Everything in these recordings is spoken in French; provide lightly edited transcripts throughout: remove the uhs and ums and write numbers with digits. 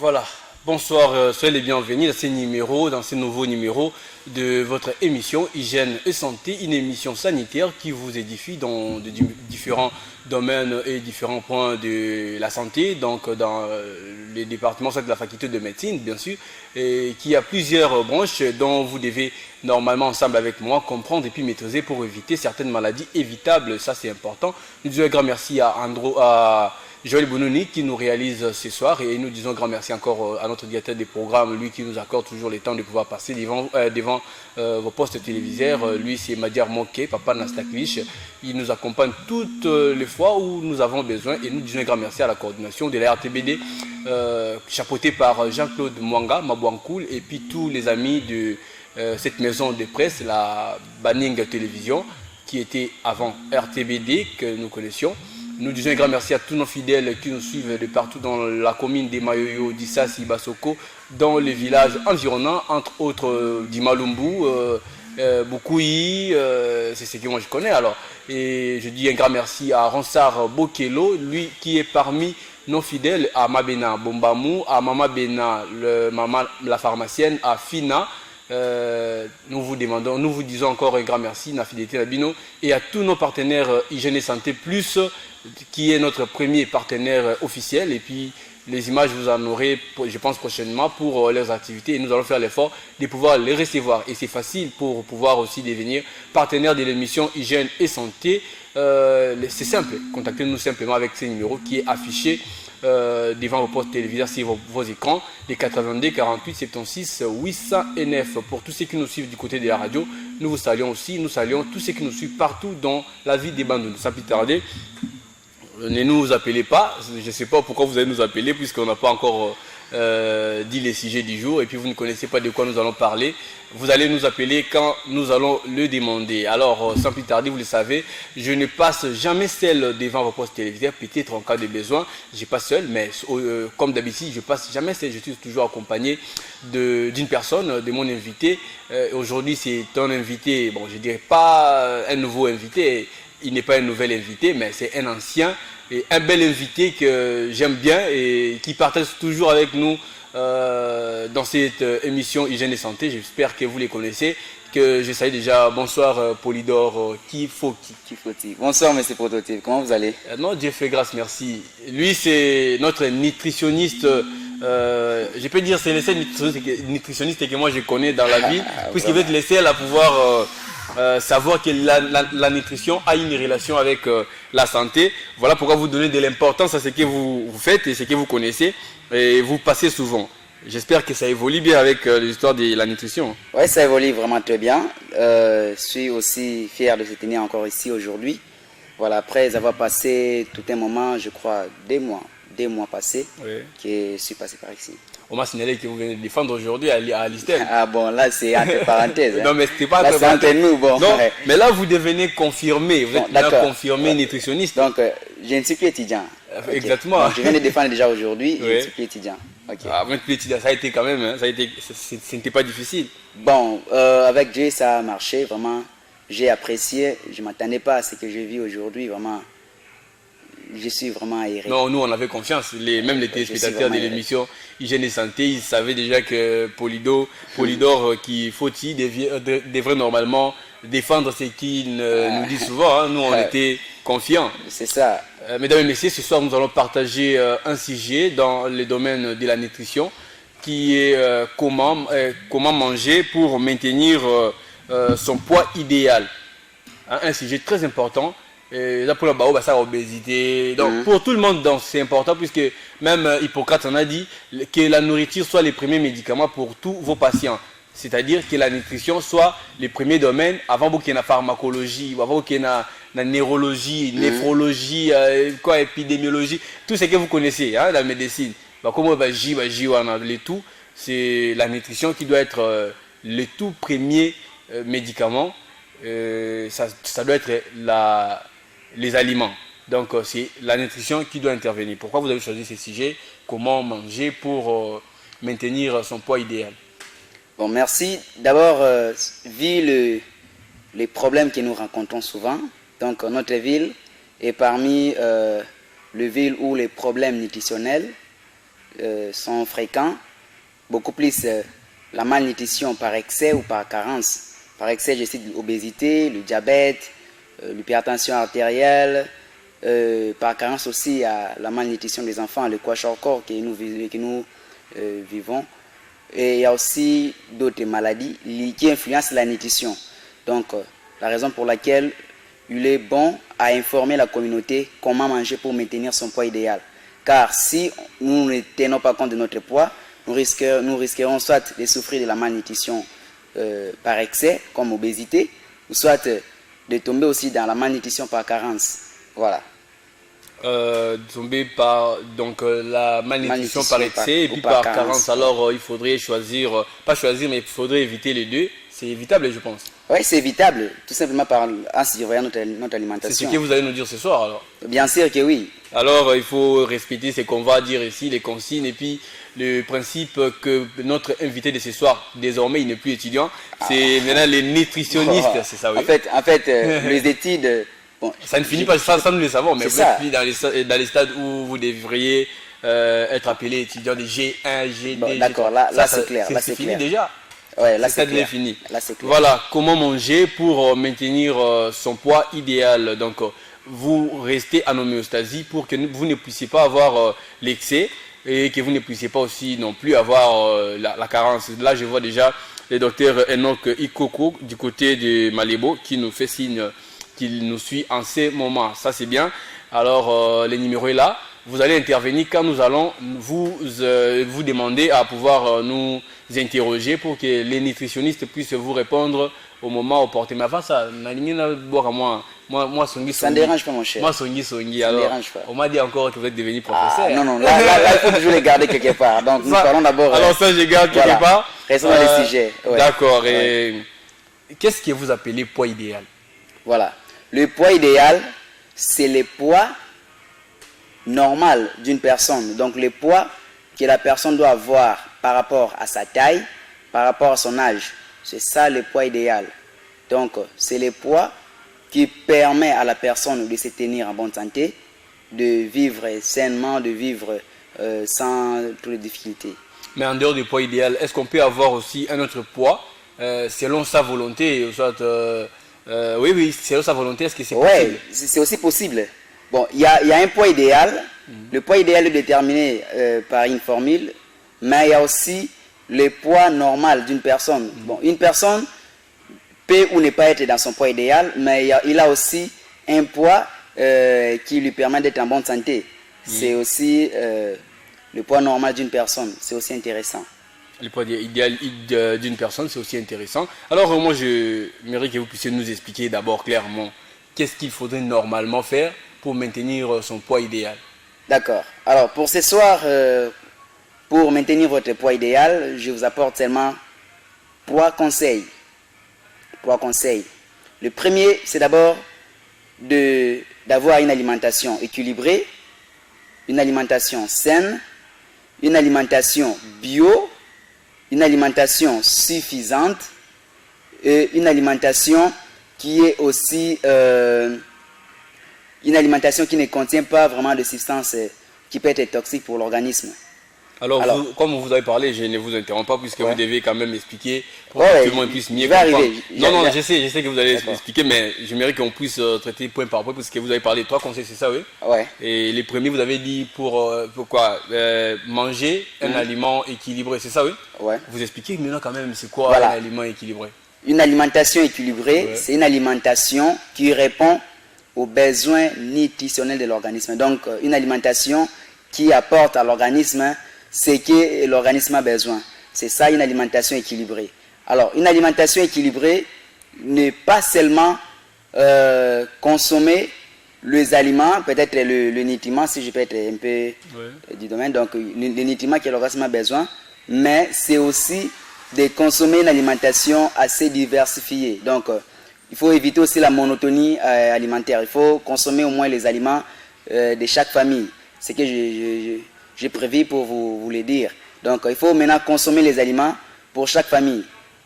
Voilà, bonsoir, soyez les bienvenus dans ce nouveau numéro de votre émission Hygiène et Santé, une émission sanitaire qui vous édifie dans différents domaines et différents points de la santé, donc dans les départements de la faculté de médecine, bien sûr, et qui a plusieurs branches dont vous devez normalement, ensemble avec moi, comprendre et puis maîtriser pour éviter certaines maladies évitables, ça c'est important. Nous disons un grand merci à Joël Bonouni qui nous réalise ce soir et nous disons grand merci encore à notre directeur des programmes, lui qui nous accorde toujours le temps de pouvoir passer devant vos postes téléviseurs. Lui c'est Madiar Moké, papa Nastaklich. Il nous accompagne toutes les fois où nous avons besoin et nous disons un grand merci à la coordination de la RTBD chapeautée par Jean-Claude Mwanga, Mabouankoul et puis tous les amis de cette maison de presse, la Banning Télévision qui était avant RTBD que nous connaissions. Nous disons un grand merci à tous nos fidèles qui nous suivent de partout dans la commune des Mayoyo, d'Issassi, Basoko, dans les villages environnants, entre autres Dimalumbu, Bukui, c'est ce que moi je connais alors. Et je dis un grand merci à Ronsard Bokelo, lui qui est parmi nos fidèles, à Mabena Bombamou, à Mama Bena, la pharmacienne, à Fina. Nous vous disons encore un grand merci, na fidélité Nabino, et à tous nos partenaires Hygiène et Santé Plus, qui est notre premier partenaire officiel. Et puis les images vous en aurez, je pense, prochainement pour leurs activités. Et nous allons faire l'effort de pouvoir les recevoir. Et c'est facile pour pouvoir aussi devenir partenaire de l'émission Hygiène et Santé. C'est simple, contactez-nous simplement avec ce numéro qui est affiché devant vos postes téléviseurs sur vos écrans, les 82 48 76 809. Pour tous ceux qui nous suivent du côté de la radio, nous vous saluons aussi. Nous saluons tous ceux qui nous suivent partout dans la ville des bandes. Sans plus tarder, ne nous appelez pas, je ne sais pas pourquoi vous allez nous appeler puisqu'on n'a pas encore dit les sujets du jour et puis vous ne connaissez pas de quoi nous allons parler. Vous allez nous appeler quand nous allons le demander. Alors sans plus tarder, vous le savez, je ne passe jamais seul devant vos postes téléviseurs, peut-être en cas de besoin, je passe seul, mais comme d'habitude, je passe jamais seul, je suis toujours accompagné d'une personne, de mon invité. Aujourd'hui c'est un invité, bon je dirais pas un nouveau invité, il n'est pas un nouvel invité, mais c'est un ancien et un bel invité que j'aime bien et qui partage toujours avec nous dans cette émission Hygiène et Santé. J'espère que vous les connaissez, que je salue déjà. Bonsoir Polydor Kifoti. Bonsoir Monsieur Prototype, comment vous allez? Non, Dieu fait grâce, merci. Lui c'est notre nutritionniste. Je peux dire c'est le seul nutritionniste que moi je connais dans la vie, puisqu'il va être le seul à pouvoir savoir que la nutrition a une relation avec la santé. Voilà pourquoi vous donnez de l'importance à ce que vous faites et ce que vous connaissez et vous passez souvent. J'espère que ça évolue bien avec l'histoire de la nutrition. Oui, ça évolue vraiment très bien. Je suis aussi fier de se tenir encore ici aujourd'hui. Voilà, après avoir passé tout un moment, je crois 2 mois passés, oui, que je suis passé par ici. On m'a signalé que vous venez de défendre aujourd'hui à l'ISTEM. Ah bon, là c'est entre parenthèses. Non, mais c'était pas entre parenthèses. Nous, bon. Non, mais là vous devenez confirmé, vous êtes confirmé nutritionniste. Donc, je ne suis plus étudiant. Okay. Exactement. Donc, je viens de défendre déjà aujourd'hui, je ne suis plus étudiant. Okay. Ah, vous n'êtes plus étudiant, ça a été quand même, hein, ce n'était pas difficile. Bon, avec Dieu ça a marché, vraiment. J'ai apprécié, je ne m'attendais pas à ce que je vis aujourd'hui, vraiment. Je suis vraiment aéré. Non, nous on avait confiance, même les téléspectateurs de l'émission Hygiène et Santé, ils savaient déjà que Polydor qui faut-il devrait normalement défendre ce qu'il nous dit souvent, hein. Nous on était confiants. C'est ça. Mesdames et messieurs, ce soir nous allons partager un sujet dans le domaine de la nutrition qui est comment manger pour maintenir son poids idéal, hein, un sujet très important. Et là pour le bao, ça obésité. Donc pour tout le monde, c'est important puisque même Hippocrate en a dit que la nourriture soit les premiers médicaments pour tous vos patients. C'est-à-dire que la nutrition soit les premiers domaines avant qu'il y ait la pharmacologie, avant qu'il y ait la neurologie, néphrologie, épidémiologie, tout ce que vous connaissez, hein, la médecine. Comme les tout, c'est la nutrition qui doit être le tout premier médicament. Ça doit être les aliments. Donc c'est la nutrition qui doit intervenir. Pourquoi vous avez choisi ce sujet? Comment manger pour maintenir son poids idéal? Bon, merci. D'abord, vu les problèmes que nous rencontrons souvent, donc notre ville est parmi les villes où les problèmes nutritionnels sont fréquents, beaucoup plus la malnutrition par excès ou par carence. Par excès, je cite l'obésité, le diabète, l'hypertension artérielle, par carence aussi à la malnutrition des enfants, le kwashiorkor que nous vivons. Et il y a aussi d'autres maladies qui influencent la nutrition. Donc, la raison pour laquelle il est bon à informer la communauté comment manger pour maintenir son poids idéal. Car si nous ne tenons pas compte de notre poids, nous risquerons soit de souffrir de la malnutrition par excès, comme obésité, ou soit de tomber aussi dans la malnutrition par carence. Voilà. Tomber par la malnutrition par excès et puis par carence. Alors il faudrait choisir, pas choisir, mais il faudrait éviter les deux. C'est évitable, je pense. Oui, c'est évitable, tout simplement en surveillant notre alimentation. C'est ce que vous allez nous dire ce soir alors? Bien sûr que oui. Alors il faut respecter ce qu'on va dire ici, les consignes, et puis le principe que notre invité de ce soir, désormais il n'est plus étudiant, c'est maintenant les nutritionnistes, c'est ça, oui? En fait les études... Bon, ça ne finit pas, ça nous le savons, mais vous êtes dans les stades où vous devriez être appelé étudiant de G1, G2, bon, d'accord, là c'est clair. C'est fini déjà. Ouais, là c'est clair. Fini. Là, clair. Voilà, comment manger pour maintenir son poids idéal. Donc, vous restez en homéostasie pour que vous ne puissiez pas avoir l'excès et que vous ne puissiez pas aussi non plus avoir la carence. Là, je vois déjà le docteur Enoch Ikoko du côté de Malébo qui nous fait signe qu'il nous suit en ces moments. Ça, c'est bien. Alors, le numéro est là. Vous allez intervenir quand nous allons vous demander à pouvoir nous interroger pour que les nutritionnistes puissent vous répondre au moment opportun. Mais avant ça, moi, Songi. Ça ne dérange pas, mon cher. Moi, Songi. Alors, on m'a dit encore que vous êtes devenu professeur. Non, là, il faut toujours les garder quelque part. Donc, nous parlons d'abord. Alors, ça, je garde quelque part. Restons dans les sujets. Ouais. D'accord. Et qu'est-ce que vous appelez poids idéal? Voilà. Le poids idéal, c'est le poids normal d'une personne. Donc le poids que la personne doit avoir par rapport à sa taille, par rapport à son âge. C'est ça le poids idéal. Donc c'est le poids qui permet à la personne de se tenir en bonne santé, de vivre sainement, de vivre sans toutes les difficultés. Mais en dehors du poids idéal, est-ce qu'on peut avoir aussi un autre poids selon sa volonté, soit, oui, selon sa volonté, est-ce que c'est possible? Oui, c'est aussi possible. Bon, il y a un poids idéal. Le poids idéal est déterminé par une formule, mais il y a aussi le poids normal d'une personne. Bon, une personne peut ou ne pas être dans son poids idéal, mais il a aussi un poids qui lui permet d'être en bonne santé. C'est aussi le poids normal d'une personne. C'est aussi intéressant. Le poids idéal d'une personne, c'est aussi intéressant. Alors, moi, je mériterais que vous puissiez nous expliquer d'abord clairement qu'est-ce qu'il faudrait normalement faire pour maintenir son poids idéal. D'accord. Alors, pour ce soir, pour maintenir votre poids idéal, je vous apporte seulement 3 conseils. 3 conseils. Le premier, c'est d'abord d'avoir une alimentation équilibrée, une alimentation saine, une alimentation bio, une alimentation suffisante et une alimentation qui est aussi une alimentation qui ne contient pas vraiment de substances qui peuvent être toxiques pour l'organisme. Alors comme vous avez parlé, je ne vous interromps pas puisque vous devez quand même expliquer pour que tout le monde puisse mieux comprendre. Non, je sais que vous allez expliquer, mais j'aimerais qu'on puisse traiter point par point puisque vous avez parlé de 3 conseils, c'est ça, oui? Ouais. Et les premiers, vous avez dit pourquoi manger un aliment équilibré, c'est ça, oui? Ouais. Vous expliquez maintenant quand même c'est quoi un aliment équilibré? Une alimentation équilibrée, c'est une alimentation qui répond aux besoins nutritionnels de l'organisme. Donc, une alimentation qui apporte à l'organisme ce que l'organisme a besoin. C'est ça une alimentation équilibrée. Alors, une alimentation équilibrée n'est pas seulement consommer les aliments, peut-être le nutriment, si je peux être un peu du domaine, donc les nutriments que l'organisme a besoin, mais c'est aussi de consommer une alimentation assez diversifiée. Donc, il faut éviter aussi la monotonie alimentaire. Il faut consommer au moins les aliments de chaque famille. C'est ce que j'ai prévu pour vous le dire. Donc, il faut maintenant consommer les aliments pour chaque famille.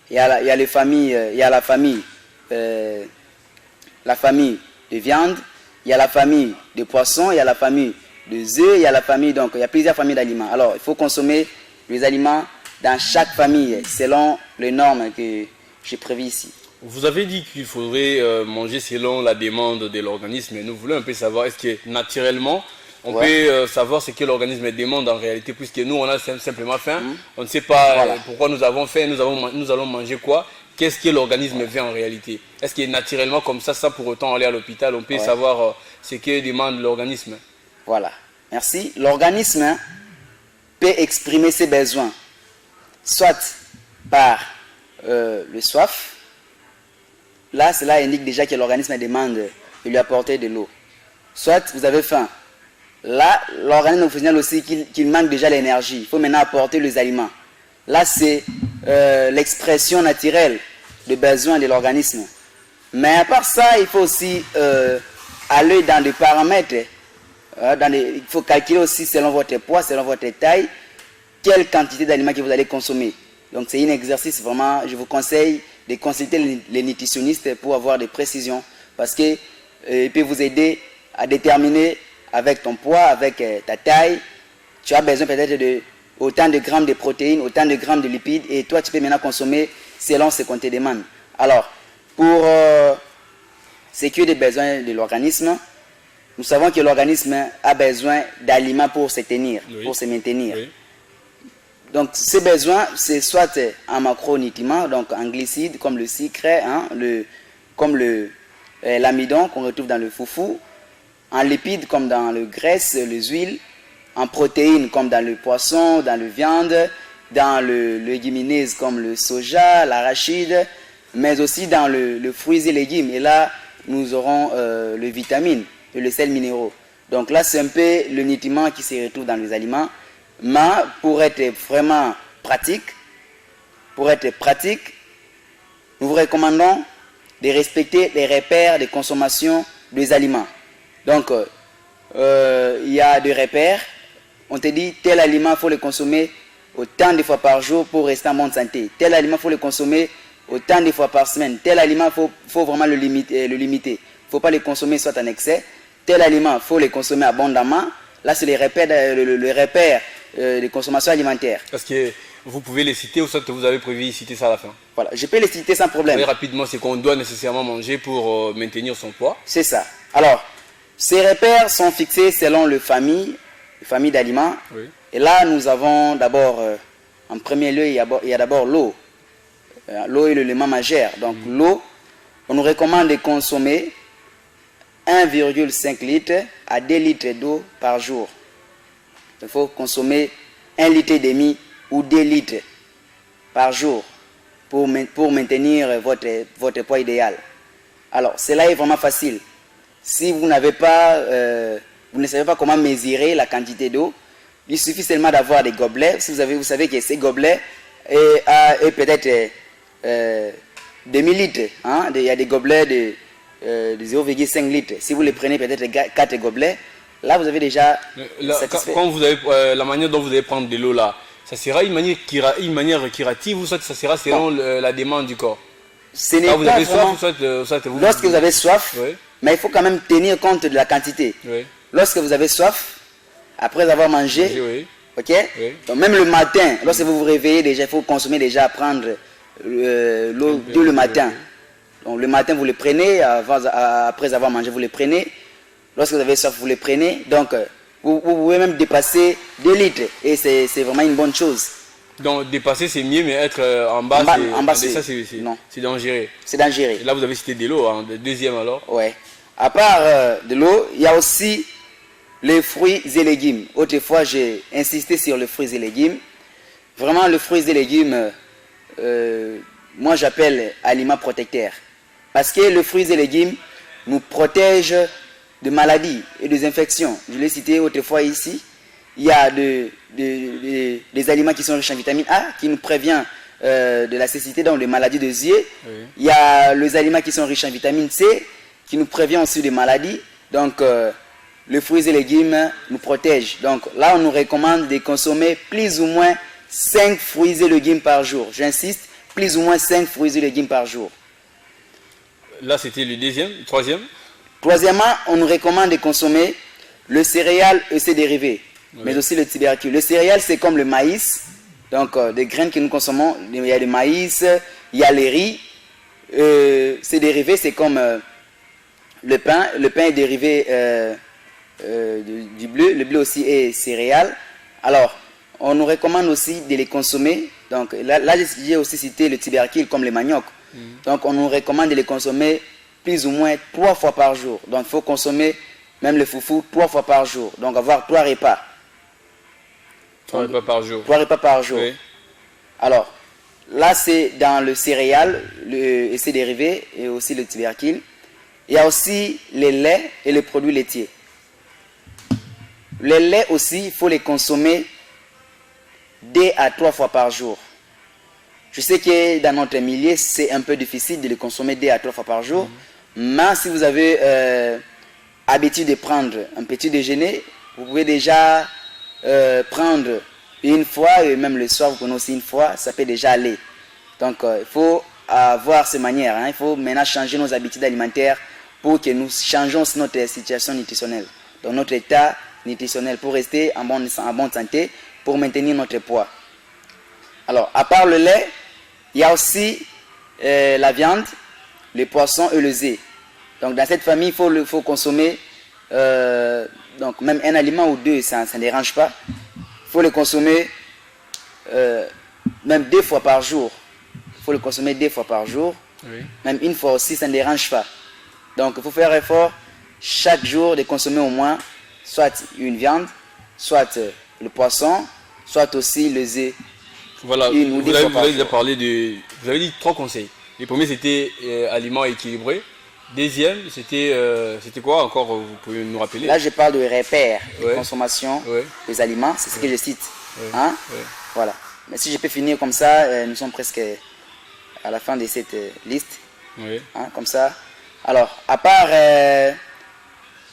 Il y a la famille de viande, il y a la famille de poisson, il y a la famille des œufs, il y a la famille, donc il y a plusieurs familles d'aliments. Alors, il faut consommer les aliments dans chaque famille, selon les normes que j'ai prévues ici. Vous avez dit qu'il faudrait manger selon la demande de l'organisme. Nous voulons un peu savoir, est-ce que naturellement, on peut savoir ce que l'organisme demande en réalité, puisque nous, on a simplement faim. On ne sait pas pourquoi nous avons faim, nous allons manger quoi. Qu'est-ce que l'organisme veut en réalité? Est-ce que naturellement, comme ça, sans pour autant aller à l'hôpital, on peut savoir ce que demande l'organisme? Voilà, merci. L'organisme peut exprimer ses besoins, soit par le soif. Là, cela indique déjà que l'organisme demande de lui apporter de l'eau. Soit vous avez faim. Là, l'organisme vous signale aussi qu'il manque déjà l'énergie. Il faut maintenant apporter les aliments. Là, c'est l'expression naturelle des besoins de l'organisme. Mais à part ça, il faut aussi aller dans des paramètres. Il faut calculer aussi selon votre poids, selon votre taille, quelle quantité d'aliments que vous allez consommer. Donc c'est un exercice vraiment, je vous conseille de consulter les nutritionnistes pour avoir des précisions. Parce qu'il peut vous aider à déterminer avec ton poids, avec ta taille, tu as besoin peut-être de autant de grammes de protéines, autant de grammes de lipides, et toi tu peux maintenant consommer selon ce qu'on te demande. Alors, pour ce qui est des besoins de l'organisme, nous savons que l'organisme a besoin d'aliments pour se tenir, pour se maintenir. Oui. Donc ces besoins, c'est soit en macronutriments, donc en glucides comme le sucre, comme l'amidon qu'on retrouve dans le foufou, en lipides comme dans le graisse, les huiles, en protéines comme dans le poisson, dans la viande, dans le légumineuse comme le soja, l'arachide, mais aussi dans le fruits et légumes. Et là, nous aurons les vitamines et les sels minéraux. Donc là, c'est un peu le nutriment qui se retrouve dans les aliments. Mais pour être vraiment pratique, nous vous recommandons de respecter les repères de consommation des aliments. Donc, il y a des repères. On te dit, tel aliment, il faut le consommer autant de fois par jour pour rester en bonne santé. Tel aliment, il faut le consommer autant de fois par semaine. Tel aliment, il faut vraiment le limiter. Il ne faut pas le consommer soit en excès. Tel aliment, il faut le consommer abondamment. Là, c'est les repères de consommation alimentaire. Est-ce que vous pouvez les citer ou soit que vous avez prévu de citer ça à la fin? Voilà, je peux les citer sans problème. Oui, rapidement, c'est qu'on doit nécessairement manger pour maintenir son poids. C'est ça. Alors, ces repères sont fixés selon les familles d'aliments. Oui. Et là, nous avons d'abord, en premier lieu, il y a d'abord l'eau. L'eau est l'élément majeur. Donc, l'eau, on nous recommande de consommer 1,5 litre à 2 litres d'eau par jour. Il faut consommer 1,5 litre ou 2 litres par jour pour maintenir votre poids idéal. Alors, cela est vraiment facile. Si vous n'avez pas, vous ne savez pas comment mesurer la quantité d'eau, il suffit seulement d'avoir des gobelets. Si vous savez que ces gobelets est peut-être demi-litre. Il y a des gobelets de 0,5 litres. Si vous les prenez peut-être 4 gobelets, là vous avez déjà quand vous avez la manière dont vous allez prendre de l'eau là, ça sera une manière curative ou soit ça sera selon la demande du corps? Ce n'est pas vous avez vraiment... soif ou soit vous... Lorsque vous avez soif, mais il faut quand même tenir compte de la quantité. Lorsque vous avez soif, après avoir mangé, donc même le matin, lorsque vous vous réveillez déjà, il faut consommer déjà, prendre l'eau le matin. Donc le matin, vous le prenez, après avoir mangé, vous le prenez. Lorsque vous avez soif, vous le prenez. Donc, vous pouvez même dépasser 2 litres. Et c'est vraiment une bonne chose. Donc, dépasser, c'est mieux, mais être en bas, c'est dangereux. C'est dangereux. Et là, vous avez cité de l'eau, hein, deuxième alors. Oui. À part de l'eau, il y a aussi les fruits et légumes. Autrefois, j'ai insisté sur les fruits et légumes. Vraiment, les fruits et légumes, moi, j'appelle aliments protecteurs. Parce que les fruits et légumes nous protègent de maladies et des infections. Je l'ai cité autrefois ici. Il y a des aliments qui sont riches en vitamine A, qui nous prévient de la cécité, donc des maladies des yeux. Oui. Il y a les aliments qui sont riches en vitamine C, qui nous prévient aussi des maladies. Donc, les fruits et légumes nous protègent. Donc, là, on nous recommande de consommer plus ou moins 5 fruits et légumes par jour. J'insiste, plus ou moins 5 fruits et légumes par jour. Là, c'était le deuxième, le troisième. Troisièmement, on nous recommande de consommer le céréal et ses dérivés, mais aussi le tubercule. Le céréal, c'est comme le maïs, donc des graines que nous consommons. Il y a le maïs, il y a les riz. Ses dérivés, c'est comme le pain. Le pain est dérivé du bleu. Le bleu aussi est céréal. Alors, on nous recommande aussi de les consommer. Donc là j'ai aussi cité le tubercule comme les maniocs. Donc on nous recommande de les consommer plus ou moins 3 fois par jour. Donc il faut consommer même le foufou 3 fois par jour. Donc avoir 3 repas. 3 repas par jour. 3 repas par jour. Oui. Alors, là c'est dans le céréal et ses dérivés et aussi le tubercule. Il y a aussi les laits et les produits laitiers. Les laits aussi, il faut les consommer 2 à 3 fois par jour. Je sais que dans notre milieu, c'est un peu difficile de les consommer 2 à 3 fois par jour. Mais si vous avez habitude de prendre un petit déjeuner, vous pouvez déjà prendre une fois, et même le soir, vous prenez aussi une fois, ça peut déjà aller. Donc, il faut avoir ces manières. Il faut maintenant changer nos habitudes alimentaires pour que nous changions notre situation nutritionnelle. Donc, notre état nutritionnel pour rester en bonne santé, pour maintenir notre poids. Alors, à part le lait, il y a aussi la viande, les poissons et le œufs. Donc, dans cette famille, il faut consommer donc même un aliment ou 2, ça ne dérange pas. Il faut le consommer même 2 fois par jour. Il faut le consommer 2 fois par jour. Oui. Même une fois aussi, ça ne dérange pas. Donc, il faut faire effort chaque jour de consommer au moins soit une viande, soit le poisson, soit aussi le œuf. Voilà, vous avez déjà parlé de... Vous avez dit 3 conseils. Le premier, c'était aliments équilibrés. Deuxième, c'était quoi encore? Vous pouvez nous rappeler? Là, je parle de repères de consommation des aliments. C'est ce que je cite. Voilà. Mais si je peux finir comme ça, nous sommes presque à la fin de cette liste. Comme ça. Alors, à part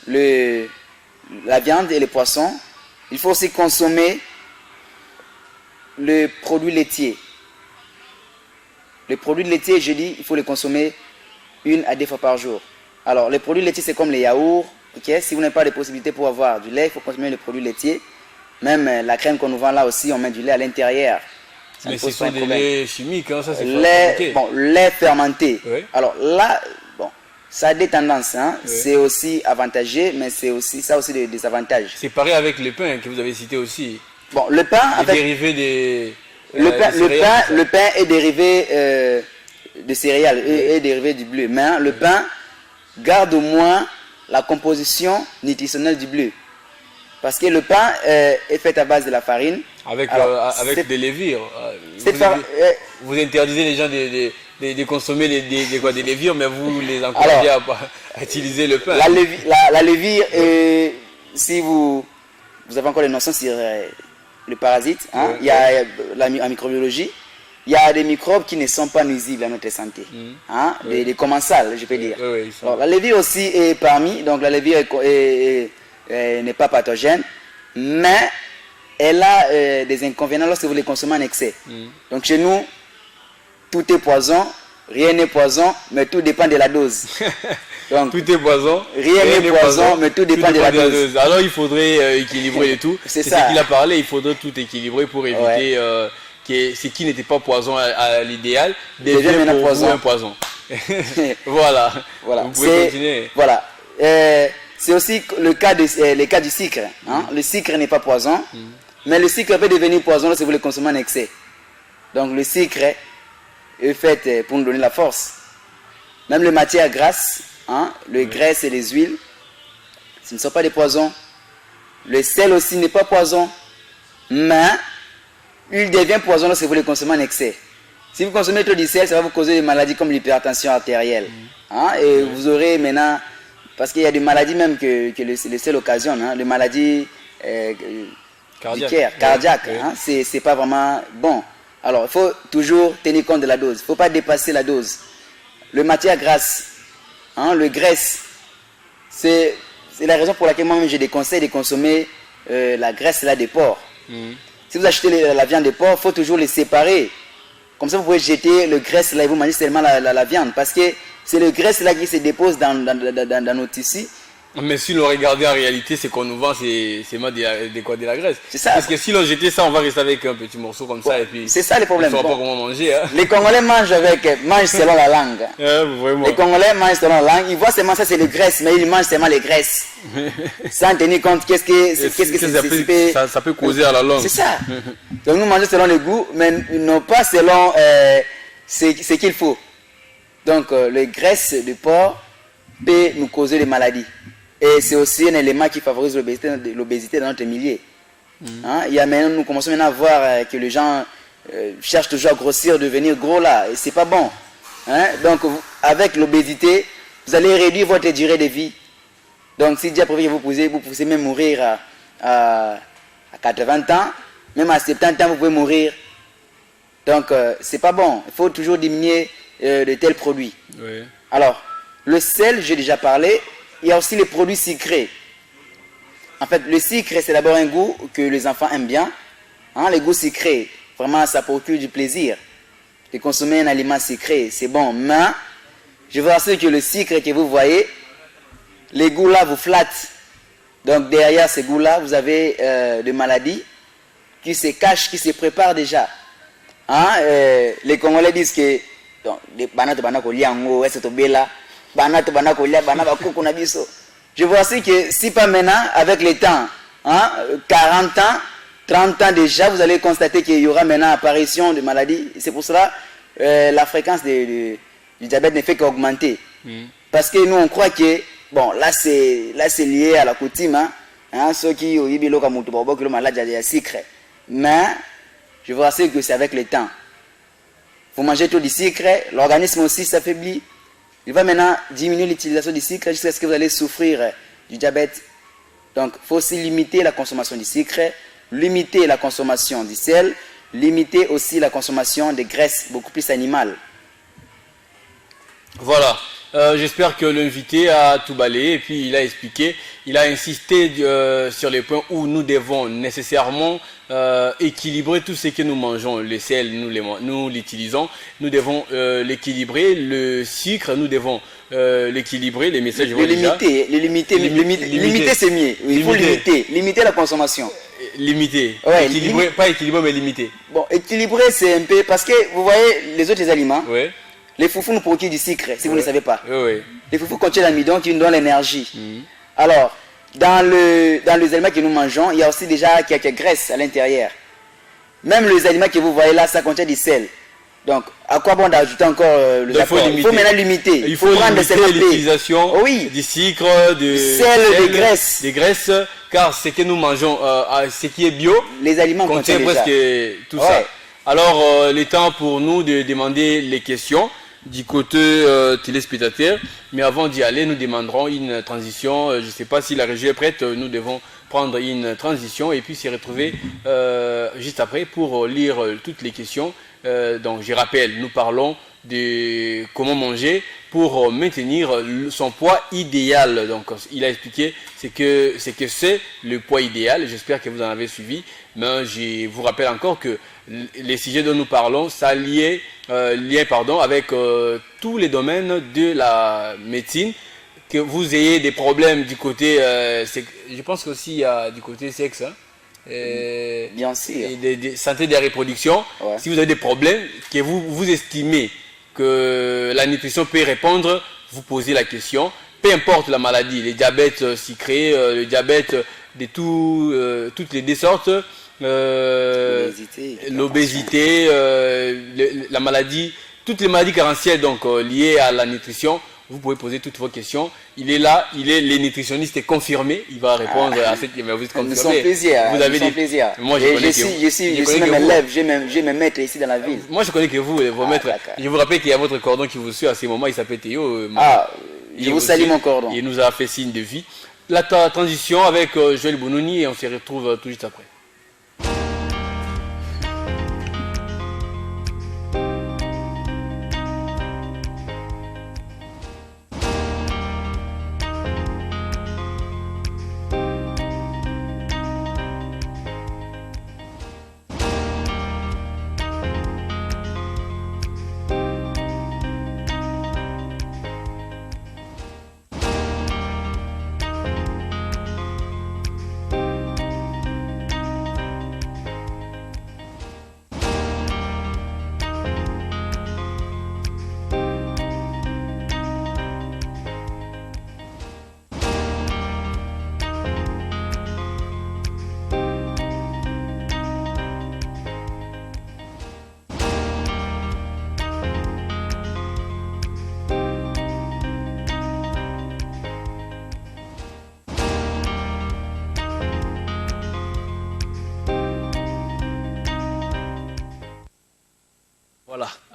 la viande et les poissons, il faut aussi consommer le produit laitier. Les produits laitiers, je dis, il faut les consommer 1 à 2 fois par jour. Alors, les produits laitiers, c'est comme les yaourts. Si vous n'avez pas de possibilité pour avoir du lait, il faut consommer les produits laitiers. Même la crème qu'on nous vend là aussi, on met du lait à l'intérieur. Mais ce sont des laits chimiques, hein, ça c'est lait fermenté. Oui. Alors là, ça a des tendances. C'est aussi avantageux, mais c'est aussi, ça a aussi des désavantages. C'est pareil avec le pain que vous avez cité aussi. Bon, le pain... est dérivé des... Le pain est dérivé de céréales, est dérivé du bleu. Mais le pain garde au moins la composition nutritionnelle du bleu. Parce que le pain est fait à base de la farine. Avec des levures. Vous interdisez les gens de consommer des levures, mais vous les encouragez à utiliser le pain. La levure, si vous avez encore des notions sur le parasite, il y a en microbiologie, il y a des microbes qui ne sont pas nuisibles à notre santé. Des commensales, je peux dire. Alors, la levure aussi est parmi, donc la levure n'est pas pathogène, mais elle a des inconvénients lorsque vous les consommez en excès. Donc chez nous, tout est poison, rien n'est poison, mais tout dépend de la dose. Donc, tout est poison, rien n'est poison, mais tout dépend de la dose. Alors il faudrait équilibrer le tout. C'est ce qu'il a parlé, il faudrait tout équilibrer pour éviter que ce qui n'était pas poison à l'idéal devienne pour vous un poison. Voilà. Vous pouvez continuer. Voilà. C'est aussi le cas du sucre. Le sucre n'est pas poison, mais le sucre peut devenir poison si vous le consommez en excès. Donc le sucre est fait pour nous donner la force. Même les matières grasses, le graisse et les huiles, ce ne sont pas des poisons. Le sel aussi n'est pas poison, mais il devient poison si vous le consommez en excès. Si vous consommez trop de sel, ça va vous causer des maladies comme l'hypertension artérielle. Et vous aurez maintenant... Parce qu'il y a des maladies même que le sel occasionne, des maladies cardiaques. C'est pas vraiment bon. Alors, il faut toujours tenir compte de la dose. Il ne faut pas dépasser la dose. Le matière grasse, le graisse, c'est la raison pour laquelle moi-même je déconseille de consommer la graisse là des porcs. Si vous achetez la viande de porc, il faut toujours les séparer. Comme ça, vous pouvez jeter le graisse là et vous mangez seulement la viande. Parce que c'est le graisse là qui se dépose dans nos tissus Mais si nous regardons en réalité, ce qu'on nous vend, c'est de la graisse. C'est ça. Parce que si l'on jetait ça, on va rester avec un petit morceau comme ça et puis. C'est ça le problème. On ne saura pas comment manger. Hein. Les Congolais mangent selon la langue. Vraiment. Les Congolais mangent selon la langue. Ils voient seulement ça, c'est les graisses, mais ils mangent seulement les graisses. Sans tenir compte qu'est-ce que ça peut causer à la langue. C'est ça. Donc nous mangeons selon le goût, mais non pas selon ce qu'il faut. Donc les graisses de porc peut nous causer des maladies. Et c'est aussi un élément qui favorise l'obésité dans notre milieu. Hein? Nous commençons maintenant à voir que les gens cherchent toujours à grossir, devenir gros là. Et c'est pas bon. Hein? Donc avec l'obésité, vous allez réduire votre durée de vie. Donc si Dieu prévu que vous pouvez même mourir à 80 ans, même à 70 ans, vous pouvez mourir. Donc c'est pas bon. Il faut toujours diminuer de tels produits. Oui. Alors, le sel, j'ai déjà parlé. Il y a aussi les produits sucrés. En fait, le sucre, c'est d'abord un goût que les enfants aiment bien. Hein, les goûts sucrés, vraiment, ça procure du plaisir. De consommer un aliment sucré, c'est bon. Mais, je vous assure que le sucre que vous voyez, les goûts-là vous flattent. Donc, derrière ces goûts-là, vous avez des maladies qui se cachent, qui se préparent déjà. Hein, les Congolais disent que je vois aussi que si pas maintenant, avec le temps, hein, 40 ans, 30 ans déjà, vous allez constater qu'il y aura maintenant apparition de maladies. C'est pour cela la fréquence du diabète ne fait qu'augmenter. Parce que nous on croit que, bon, là c'est lié à la coutume, hein, ceux qui ont eu le malade de sucre. Mais je vous rassure que c'est avec le temps. Vous mangez trop de sucre, l'organisme aussi s'affaiblit. Il va maintenant diminuer l'utilisation du sucre jusqu'à ce que vous allez souffrir du diabète. Donc, il faut aussi limiter la consommation du sucre, limiter la consommation du sel, limiter aussi la consommation de graisses beaucoup plus animales. Voilà. J'espère que l'invité a tout balayé et puis il a expliqué, il a insisté sur les points où nous devons nécessairement équilibrer tout ce que nous mangeons. Le sel, nous l'utilisons, nous devons l'équilibrer. Le sucre, nous devons l'équilibrer. Les messages, limiter c'est mieux. Il faut limiter la consommation. Limiter. Ouais, pas équilibrer, mais limiter. Bon, équilibrer c'est un peu parce que vous voyez les autres aliments. Ouais. Les foufous nous procurent du sucre, si vous ne le savez pas. Oui. Les foufous contiennent l'amidon qui nous donne l'énergie. Alors, dans les aliments que nous mangeons, il y a aussi déjà quelques graisses à l'intérieur. Même les aliments que vous voyez là, ça contient du sel. Donc, à quoi bon d'ajouter encore le apports? Il faut maintenant limiter. Il faut limiter l'utilisation du sucre, du sel, des graisses, car ce que nous mangeons, ce qui est bio, les aliments contient presque tout ça. Alors, il est temps pour nous de demander les questions du côté téléspectateur. Mais avant d'y aller, nous demanderons une transition. Je ne sais pas si la régie est prête. Nous devons prendre une transition et puis se retrouver juste après pour lire toutes les questions. Donc, je rappelle, nous parlons de comment manger pour maintenir son poids idéal. Donc, il a expliqué ce que c'est le poids idéal. J'espère que vous en avez suivi. Mais je vous rappelle encore que les sujets dont nous parlons, ça lié avec tous les domaines de la médecine. Que vous ayez des problèmes du côté, je pense qu'aussi il y a du côté sexe, hein, bien sûr, et de santé de la reproduction. Ouais. Si vous avez des problèmes que vous estimez que la nutrition peut répondre, vous posez la question. Peu importe la maladie, le diabète sucré, le diabète de toutes les sortes. L'obésité, la maladie, toutes les maladies carentielles donc liées à la nutrition, vous pouvez poser toutes vos questions. Il est là, les nutritionnistes confirmés, il va répondre à cette question. Vous êtes confirmé. Vous avez des plaisir. Moi, je suis même élève, j'ai mes maîtres ici dans la ville. Moi, je connais que vous, vos maîtres. Je vous rappelle qu'il y a votre cordon qui vous suit à ce moment, il s'appelle Théo. Je vous salue mon cordon. Il nous a fait signe de vie. La transition avec Joël Bonouni et on se retrouve tout juste après.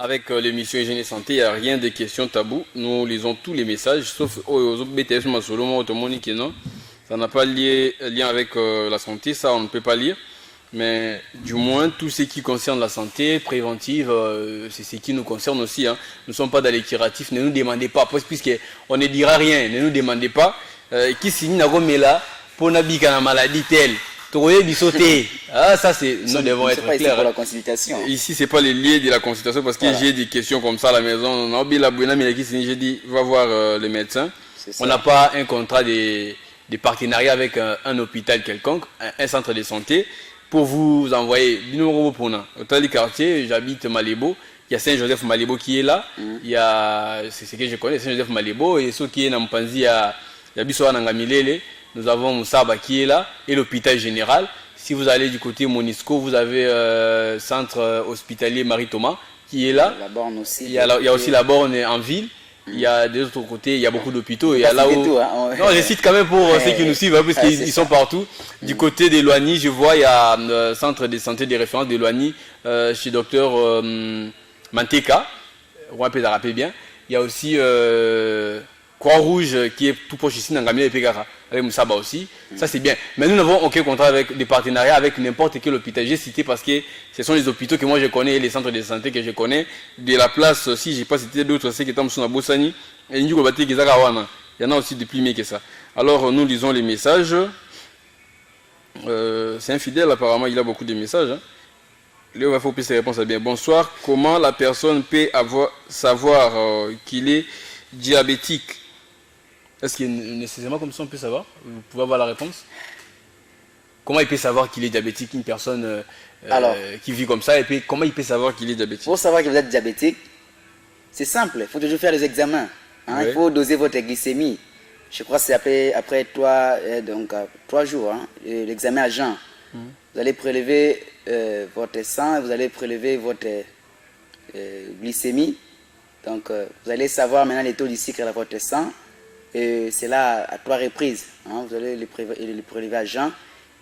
avec l'émission Hygiène et Santé, il n'y a rien de questions tabou. Nous lisons tous les messages, sauf aux BTS Masolo, ça n'a pas lien avec la santé, ça on ne peut pas lire. Mais du moins, tout ce qui concerne la santé préventive, c'est ce qui nous concerne aussi. Hein. Nous ne sommes pas dans les curatifs, ne nous demandez pas, puisqu'on ne dira rien, ne nous demandez pas. Qui signe là pour n'habiter la maladie telle. Ah, ça c'est. Nous devons être clairs. Pour la consultation. Ici, c'est pas les liens de la consultation parce que j'ai des questions comme ça à la maison. J'ai dit, va voir le médecin. On n'a pas un contrat de partenariat avec un hôpital quelconque, un centre de santé. Pour vous envoyer du numéro pour nous. Au tas du quartier, j'habite Malébo. Il y a Saint-Joseph Malébo qui est là. Il y a, c'est ce que je connais, Saint-Joseph Malébo. Et ceux qui est dans Mpanzi, il y a Bissoa Nangamilele. Nous avons Moussaba qui est là. Et l'hôpital général. Si vous allez du côté Monisco, vous avez centre hospitalier Marie-Thomas qui est là. La borne aussi. Il y a aussi la borne en ville. Il y a des autres côtés, il y a beaucoup d'hôpitaux. Il y a là où... tout, hein. Non, je cite quand même pour ceux qui nous suivent, hein, parce qu'ils sont partout. Du côté de Loigny, je vois, il y a un centre de santé de référence de Loigny, chez docteur Manteka. On peut le rappeler bien. Il y a aussi Croix-Rouge qui est tout proche ici, dans Gamile et Pégara, avec Moussaba aussi. Ça, c'est bien. Mais nous n'avons aucun contrat avec des partenariats avec n'importe quel hôpital. J'ai cité parce que ce sont les hôpitaux que moi je connais et les centres de santé que je connais. De la place, si je n'ai pas cité d'autres, c'est que Tam Suna Bossani et Ndjiko Bati Kizakawana. Il y en a aussi de plus mieux que ça. Alors, nous lisons les messages. C'est un fidèle, apparemment, il a beaucoup de messages. Hein. Léo va faire ses réponses à bien. Bonsoir. Comment la personne peut savoir qu'il est diabétique? Est-ce qu'il est nécessairement comme ça on peut savoir? Vous pouvez avoir la réponse? Comment il peut savoir qu'il est diabétique, une personne qui vit comme ça, et puis comment il peut savoir qu'il est diabétique? Pour savoir que vous êtes diabétique, c'est simple, il faut toujours faire les examens. Hein, il faut doser votre glycémie. Je crois que c'est après 3 jours, hein, l'examen à jeun. Vous allez prélever votre sang, vous allez prélever votre glycémie. Donc vous allez savoir maintenant les taux du sucre dans votre sang. Et c'est là à 3 reprises. Hein, vous allez les prélever à jeun.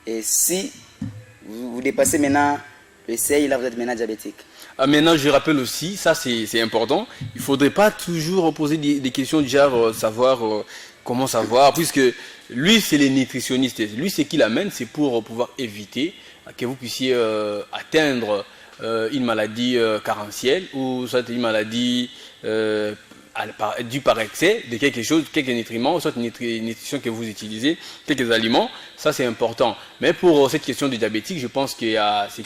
Et si vous dépassez maintenant le seuil, là vous êtes maintenant diabétique. Ah, maintenant, je rappelle aussi, ça c'est important, il ne faudrait pas toujours poser des questions du genre savoir comment savoir, puisque lui c'est les nutritionnistes, lui ce qu'il amène c'est pour pouvoir éviter que vous puissiez atteindre une maladie carentielle ou soit une maladie dû par excès de quelque chose, quelques nutriments, soit une nutrition que vous utilisez, quelques aliments, ça c'est important. Mais pour cette question du diabétique, je pense qu'il y a ce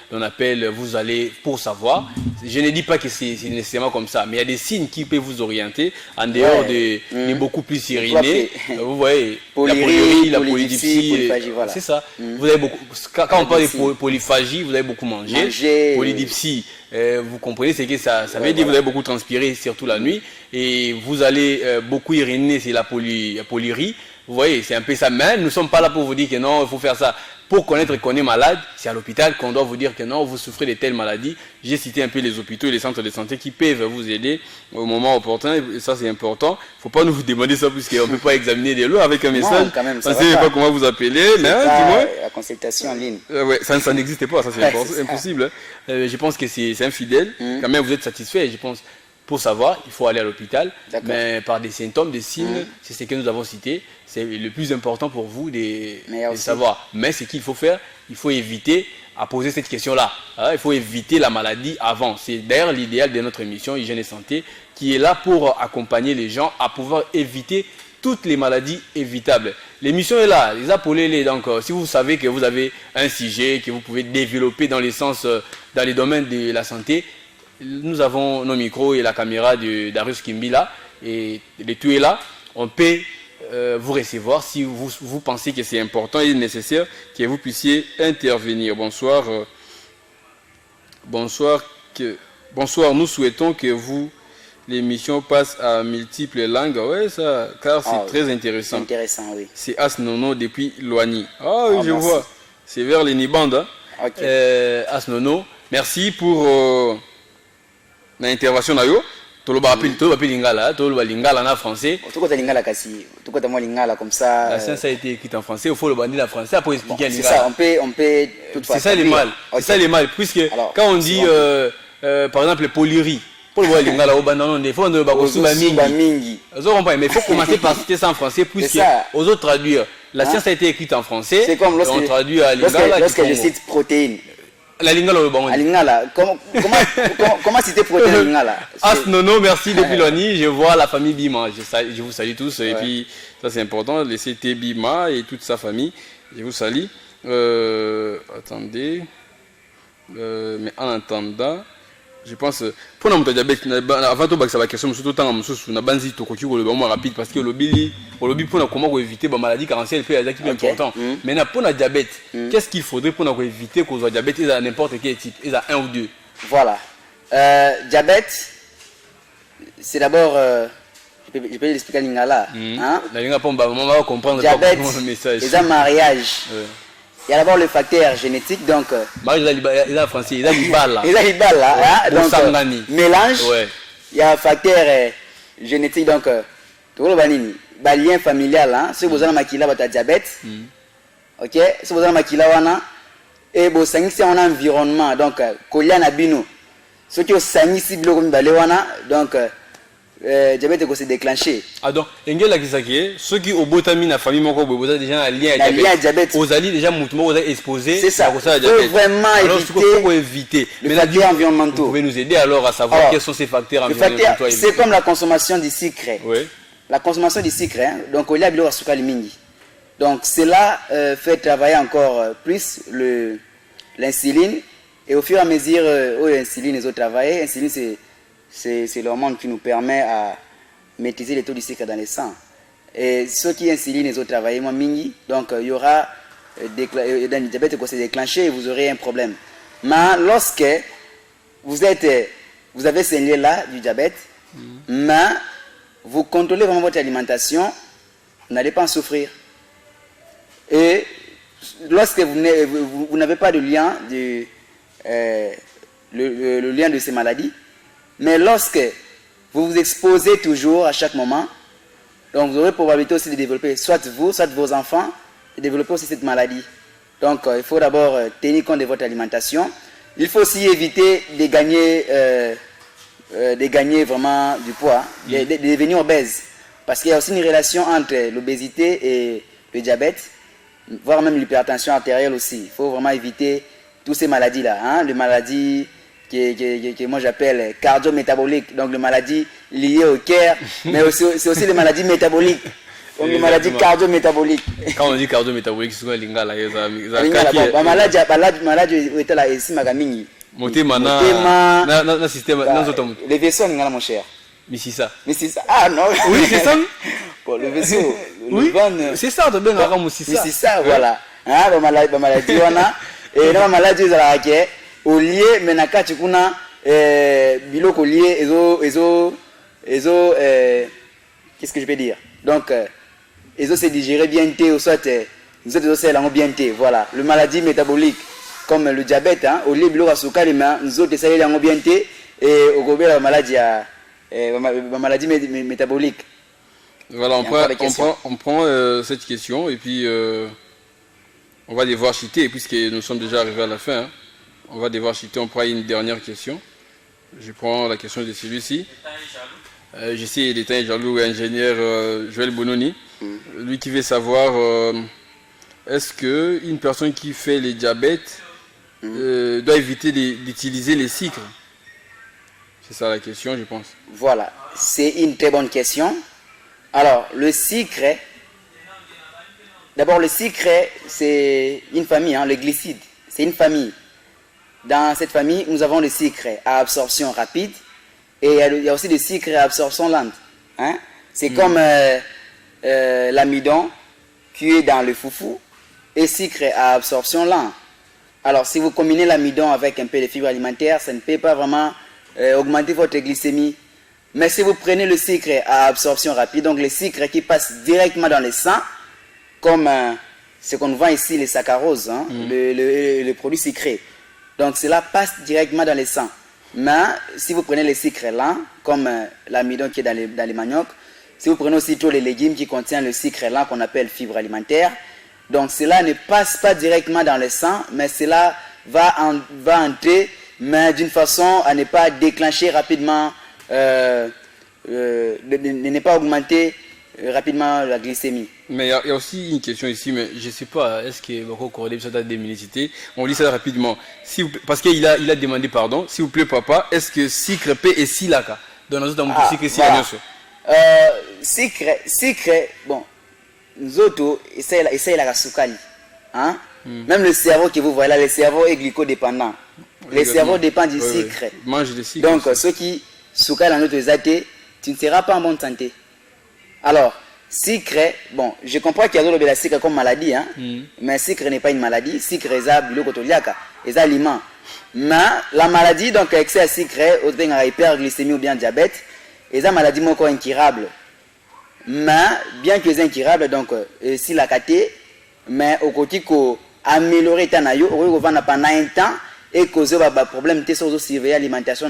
qu'on appelle, vous allez pour savoir, je ne dis pas que c'est nécessairement comme ça, mais il y a des signes qui peuvent vous orienter en dehors de beaucoup plus irinés. Vous voyez, la polydipsie, voilà. C'est ça. Vous avez beaucoup, quand on parle de polyphagie, vous avez beaucoup mangé. Polydipsie, vous comprenez, c'est que ça veut dire que vous avez beaucoup transpiré, surtout la nuit, et vous allez beaucoup uriner, c'est la polyurie. Vous voyez, c'est un peu ça. Mais nous ne sommes pas là pour vous dire que non, il faut faire ça. Pour connaître qu'on est malade, c'est à l'hôpital qu'on doit vous dire que non, vous souffrez de telles maladies. J'ai cité un peu les hôpitaux et les centres de santé qui peuvent vous aider au moment opportun. Et ça, c'est important. Il ne faut pas nous demander ça puisqu'on ne peut pas examiner des lois avec un message. Quand même, on ne sait pas comment vous appeler. Mais dis-moi. La consultation en ligne. Ouais, ça n'existe pas. Ça, c'est impossible. Je pense que c'est infidèle. Quand même, vous êtes satisfait. Je pense. Pour savoir, il faut aller à l'hôpital, mais par des symptômes, des signes, c'est ce que nous avons cité. C'est le plus important pour vous de savoir. Mais ce qu'il faut faire, il faut éviter à poser cette question-là. Hein, il faut éviter la maladie avant. C'est d'ailleurs l'idéal de notre émission Hygiène et Santé qui est là pour accompagner les gens à pouvoir éviter toutes les maladies évitables. L'émission est là, les appelez-les. Donc, si vous savez que vous avez un sujet que vous pouvez développer dans les domaines de la santé, nous avons nos micros et la caméra de Darius Kimbila et les tout est là. On peut vous recevoir si vous pensez que c'est important et nécessaire que vous puissiez intervenir. Bonsoir. Bonsoir. Nous souhaitons que l'émission passe à multiples langues. Oui, ça, car c'est très intéressant. C'est intéressant, oui. C'est Asnono depuis Loigny. Ah oui, je vois. C'est vers les Nibandes. Hein. Okay. Asnono, merci pour l'intervention nayo. Toloba lingala, toloba lingala en français. Tout lingala kasi, tout moi lingala comme ça. Ça a été écrit en français, il faut le bandir en français pour expliquer lingala. C'est ça, on peut c'est ça les mal. C'est ça les mal puisque quand on dit par exemple, les polyries. Pour le voir, il y a des fois, on ne va pas mingi. Mais il faut commencer par citer ça en français, puisque aux autres traduire. La science a été écrite en français. C'est comme on traduit à lingala. Lorsque je cite protéines. La lingala au bango. La lingala. Comment citer protéines lingala? Nono, merci depuis l'ONI. Je vois la famille Bima. Je vous salue tous. Et puis, ça c'est important. Laissez Bima et toute sa famille. Je vous salue. Attendez. Mais en attendant, je pense pour notre diabète avant tout ça va question surtout temps na banzi to koki ko le bon rapide parce que le lobby pour comment éviter la maladie carentielle peut être important. Mais pour le diabète, qu'est-ce qu'il faudrait pour éviter qu'on soit diabète à n'importe quel type, à un ou deux? Voilà. Diabète, c'est d'abord je peux l'expliquer à Lingala. La Lingala on va comprendre le message. Les mariage. Il y a d'abord le facteur génétique, donc. Il a français, il a l'ibala. Il a l'ibala, donc. Mélange. Il y a un facteur génétique, donc. Lien familial, si vous avez un makila, vous avez diabète. Ok, si vous avez un makila, et vous avez un environnement, donc, Kolia Nabino. Ce qui est un ici, donc. Diabète est déclenché. Ah donc, ceux qui ont botamine la famille, vous avez déjà un lien à diabète. Vous allez déjà vous avez exposé. C'est ça. Il faut vraiment éviter les facteurs environnementaux. Vous pouvez nous aider alors à savoir quels sont ces facteurs environnementaux. C'est comme la consommation du sucre. Oui. La consommation du sucre. Donc, il y a de l'eau. Donc, cela fait travailler encore plus l'insuline. Et au fur et à mesure où l'insuline est travaillée, l'insuline c'est l'hormone qui nous permet à maîtriser les taux du sucre dans le sang. Et ceux qui insuline les autres travaillent moins mini, donc il y aura un diabète qui s'est déclenché et vous aurez un problème. Mais lorsque vous avez ce lien-là du diabète, mais vous contrôlez vraiment votre alimentation, vous n'allez pas en souffrir. Et lorsque vous n'avez pas de lien, le lien de ces maladies, mais lorsque vous vous exposez toujours à chaque moment, donc vous aurez probabilité aussi de développer, soit vous, soit vos enfants, de développer aussi cette maladie. Donc il faut d'abord tenir compte de votre alimentation. Il faut aussi éviter de gagner vraiment du poids, de devenir obèse. Parce qu'il y a aussi une relation entre l'obésité et le diabète, voire même l'hypertension artérielle aussi. Il faut vraiment éviter toutes ces maladies-là, les maladies que moi j'appelle cardio-métaboliques, donc les maladies liées au cœur, mais c'est aussi les maladies métaboliques. Donc les maladies cardio-métaboliques. Quand on dit cardio-métabolique, c'est quoi l'ingala? La maladie est là ici, Magamingi. Les vaisseaux, mon cher. Mais c'est ça. Ah non. Oui, c'est ça. Bon, le vaisseau. Oui, c'est ça, de bien avant aussi ça. C'est ça, voilà. La maladie, on a. Et la maladie, au lieu menaka tukuna biloko lié qu'est-ce que je peux dire, donc ezo se digérer bien té ou soit nous autres c'est lango bien té, voilà. Le maladie métabolique comme le diabète, au lieu biloko asuka les mains nous autres c'est lango bien té et au gobe la maladie métabolique. Voilà, on prend cette question et puis on va devoir citer puisque nous sommes déjà arrivés à la fin. On va devoir citer, on prend une dernière question. Je prends la question de celui-ci. Je sais, il est un jaloux ingénieur Joël Bononi. Lui qui veut savoir, est-ce qu'une personne qui fait le diabète doit éviter d'utiliser les sucres? C'est ça la question, je pense. Voilà, c'est une très bonne question. Alors, le sucre, d'abord le sucre, c'est une famille, le glycide, c'est une famille. Dans cette famille, nous avons le sucre à absorption rapide et il y a aussi des sucres à absorption lente. C'est comme l'amidon qui est dans le foufou et sucre à absorption lente. Alors, si vous combinez l'amidon avec un peu de fibres alimentaires, ça ne peut pas vraiment augmenter votre glycémie. Mais si vous prenez le sucre à absorption rapide, donc le sucre qui passe directement dans le sang, comme ce qu'on vend ici, les saccharoses, le produit sucré. Donc cela passe directement dans le sang. Mais si vous prenez les sucres lents, comme l'amidon qui est dans les maniocs, si vous prenez aussi tous les légumes qui contiennent le sucre lent qu'on appelle fibre alimentaire, donc cela ne passe pas directement dans le sang, mais cela va entrer mais d'une façon à ne pas déclencher rapidement, ne pas augmenter rapidement la glycémie. Mais il y a aussi une question ici, mais je ne sais pas, est-ce que vous corrélez ça des milicités? On lit ça rapidement. Parce qu'il a demandé pardon, s'il vous plaît papa, est-ce que sucre et silaka? Dans nos autres sucre silaka, bien sûr. Sucre, bon, nous autres, essayez la sukali. Hein? Même le cerveau que vous voyez là, le cerveau est glycodépendant. Le cerveau dépend du sucre. Mange des sucres. Donc, ceux qui sukali dans notre zate, tu ne seras pas en bonne santé. Alors, sucre, bon, je comprends qu'il y a d'autres de sucre comme maladie, hein? Mais sucre n'est pas une maladie. Sucre est un aliment. Mais la maladie, donc, excès de sucre, hyperglycémie ou bien diabète, c'est une maladie incurable. Mais, bien que c'est incurable, donc, si la caté, mais au côté qu'on améliore on va pendant un temps et causer des problèmes de surveiller l'alimentation,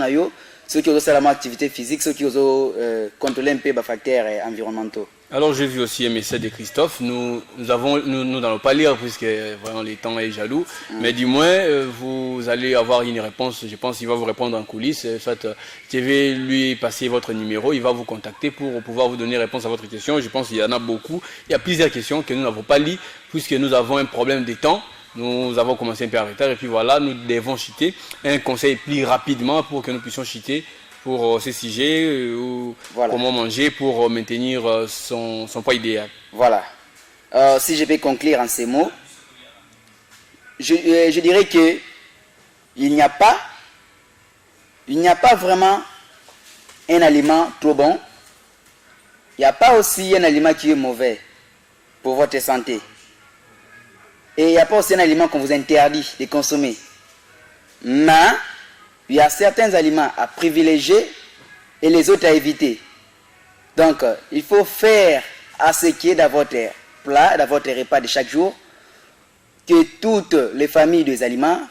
ceux qui ont seulement activité physique, ceux qui ont contrôlé un peu les facteurs environnementaux. Alors j'ai vu aussi un message de Christophe, nous n'allons pas lire puisque vraiment le temps est jaloux, mais du moins vous allez avoir une réponse, je pense qu'il va vous répondre en coulisses, soit je vais lui passer votre numéro, il va vous contacter pour pouvoir vous donner réponse à votre question. Je pense qu'il y en a beaucoup, il y a plusieurs questions que nous n'avons pas lues puisque nous avons un problème de temps. Nous avons commencé un peu en retard et puis voilà, nous devons chiter un conseil plus rapidement pour que nous puissions chiter pour ces sujets ou comment manger pour maintenir son poids idéal. Voilà. Si je peux conclure en ces mots, je dirais que il n'y a pas vraiment un aliment trop bon. Il n'y a pas aussi un aliment qui est mauvais pour votre santé. Et il n'y a pas aussi un aliment qu'on vous interdit de consommer. Mais il y a certains aliments à privilégier et les autres à éviter. Donc, il faut faire à ce qui est dans votre plat, dans votre repas de chaque jour, que toutes les familles des aliments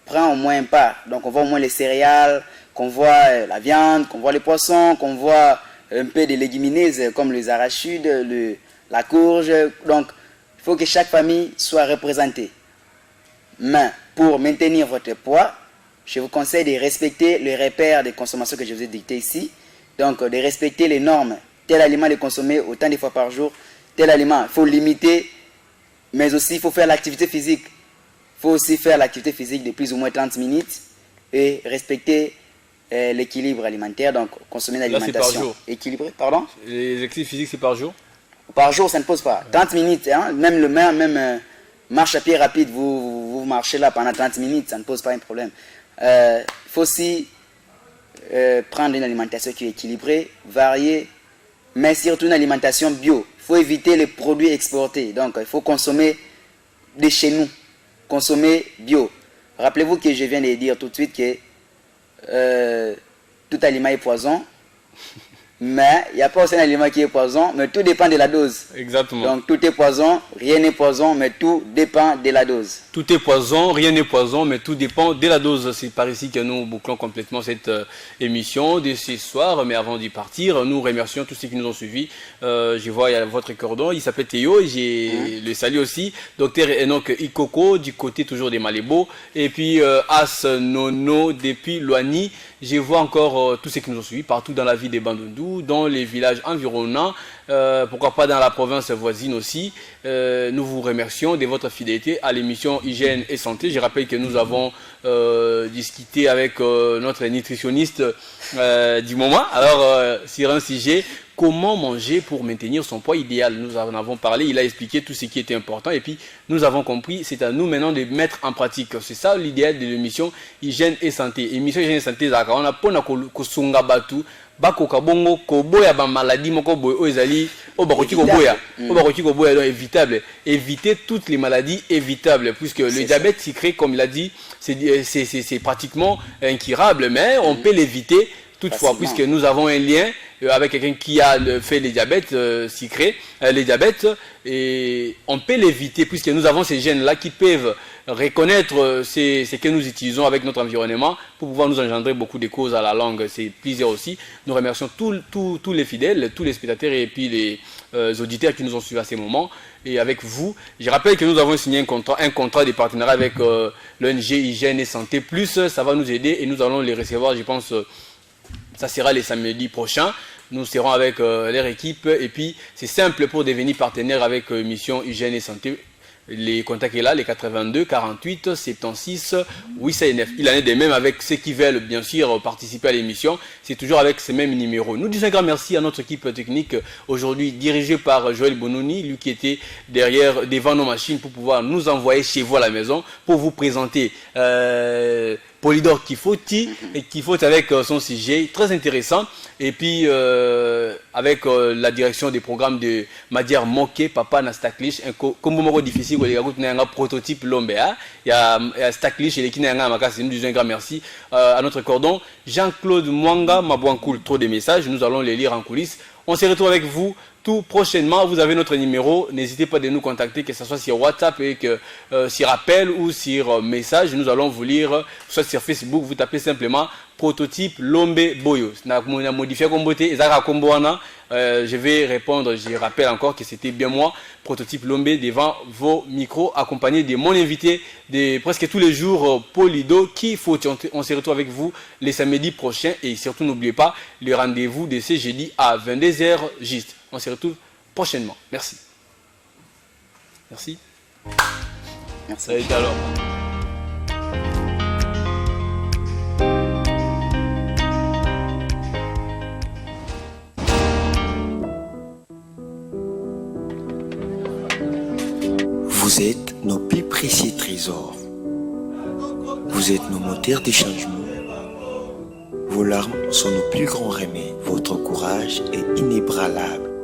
prennent au moins un part. Donc, on voit au moins les céréales, qu'on voit la viande, qu'on voit les poissons, qu'on voit un peu des légumineuses comme les arachides, la courge. Donc, il faut que chaque famille soit représentée. Mais pour maintenir votre poids, je vous conseille de respecter les repères de consommation que je vous ai dictés ici. Donc, de respecter les normes. Tel aliment est consommé autant de fois par jour. Tel aliment, il faut limiter. Mais aussi, il faut faire l'activité physique. Il faut aussi faire l'activité physique de plus ou moins 30 minutes. Et respecter l'équilibre alimentaire. Donc, consommer une alimentation équilibrée. Pardon? Les exercices physiques, c'est par jour? Par jour, ça ne pose pas. 30 minutes, hein? Même marche à pied rapide, vous marchez là pendant 30 minutes, ça ne pose pas un problème. Il faut aussi prendre une alimentation qui est équilibrée, variée, mais surtout une alimentation bio. Il faut éviter les produits exportés. Donc, il faut consommer de chez nous, consommer bio. Rappelez-vous que je viens de dire tout de suite que tout aliment est poison. Mais il n'y a pas aussi un aliment qui est poison, mais tout dépend de la dose. Exactement. Donc tout est poison, rien n'est poison, mais tout dépend de la dose. Tout est poison, rien n'est poison, mais tout dépend de la dose. C'est par ici que nous bouclons complètement cette émission de ce soir. Mais avant d'y partir, nous remercions tous ceux qui nous ont suivis. Je vois il y a votre cordon, il s'appelle Théo, j'ai le salut aussi. Docteur Enoch Ikoko, du côté toujours des Malébo. Et puis As Nono depuis Loani. Je vois encore tous ceux qui nous ont suivis partout dans la ville des Bandundu, dans les villages environnants, pourquoi pas dans la province voisine aussi. Nous vous remercions de votre fidélité à l'émission Hygiène et Santé. Je rappelle que nous avons discuté avec notre nutritionniste du moment. Alors, sur un sujet, comment manger pour maintenir son poids idéal. Nous en avons parlé, il a expliqué tout ce qui était important et puis nous avons compris, c'est à nous maintenant de mettre en pratique. C'est ça l'idéal de l'émission Hygiène et Santé. Émission Hygiène et Santé, on a pas kosunga batu, bakoka bongo koboya ba maladie moko boy ezali obakoti koboya, obakoti koboya donc évitable. Éviter toutes les maladies évitables puisque le diabète sucré, comme il a dit, c'est pratiquement incurable, mais on peut l'éviter Toutefois, puisque nous avons un lien avec quelqu'un qui a fait les diabètes sucrés, les diabètes, et on peut l'éviter puisque nous avons ces gènes-là qui peuvent reconnaître ce que nous utilisons avec notre environnement pour pouvoir nous engendrer beaucoup de causes à la langue. C'est plaisir aussi. Nous remercions tous les fidèles, tous les spectateurs et puis les auditeurs qui nous ont suivis à ces moments. Et avec vous, je rappelle que nous avons signé un contrat de partenariat avec l'ONG Hygiène et Santé Plus. Ça va nous aider et nous allons les recevoir, je pense, ça sera les samedis prochains. Nous serons avec leur équipe et puis c'est simple pour devenir partenaire avec Mission Hygiène et Santé. Les contacts est là, les 82 48 76 809. Il en est de même avec ceux qui veulent bien sûr participer à l'émission. C'est toujours avec ces mêmes numéros. Nous disons un grand merci à notre équipe technique aujourd'hui dirigée par Joël Bononi, lui qui était devant nos machines pour pouvoir nous envoyer chez vous à la maison pour vous présenter Polydor Kifoti et Kifoti avec son sujet très intéressant et puis avec la direction des programmes de Madiar Moke, Papa na Staklish, un combo difficile où il y a un prototype Lombea, il y a Staklish et l'équipe n'a pas nous disons un grand merci à notre cordon Jean-Claude Mwanga Mabouankoul, trop de messages, nous allons les lire en coulisses. On se retrouve avec vous tout prochainement. Vous avez notre numéro, n'hésitez pas de nous contacter, que ce soit sur WhatsApp et que sur appel ou sur message, nous allons vous lire, soit sur Facebook, vous tapez simplement prototype Lombe Boyo. Je vais répondre, je rappelle encore que c'était bien moi, prototype Lombe, devant vos micros, accompagné de mon invité de presque tous les jours, Polido Kifoti. On se retrouve avec vous les samedis prochains et surtout n'oubliez pas le rendez-vous de ce jeudi à 22h juste. On se retrouve prochainement. Merci. Merci. Merci. Ça a été alors. Vous êtes nos plus précieux trésors. Vous êtes nos moteurs de changement. Vos larmes sont nos plus grands remèdes. Votre courage est inébranlable.